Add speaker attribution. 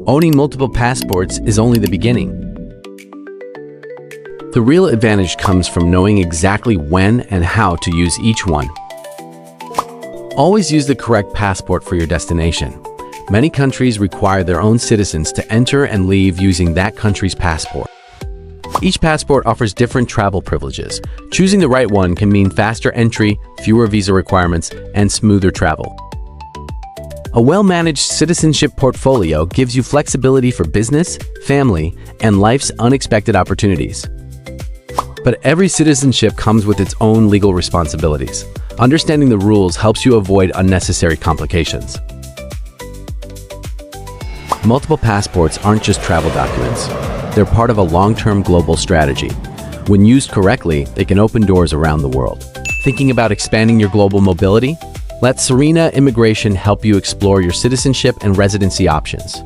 Speaker 1: Owning multiple passports is only the beginning. The real advantage comes from knowing exactly when and how to use each one. Always use the correct passport for your destination. Many countries require their own citizens to enter and leave using that country's passport. Each passport offers different travel privileges. Choosing the right one can mean faster entry, fewer visa requirements, and smoother travel. A well-managed citizenship portfolio gives you flexibility for business, family, and life's unexpected opportunities. But every citizenship comes with its own legal responsibilities. Understanding the rules helps you avoid unnecessary complications. Multiple passports aren't just travel documents. They're part of a long-term global strategy. When used correctly, they can open doors around the world. Thinking about expanding your global mobility? Let Serena Immigration help you explore your citizenship and residency options.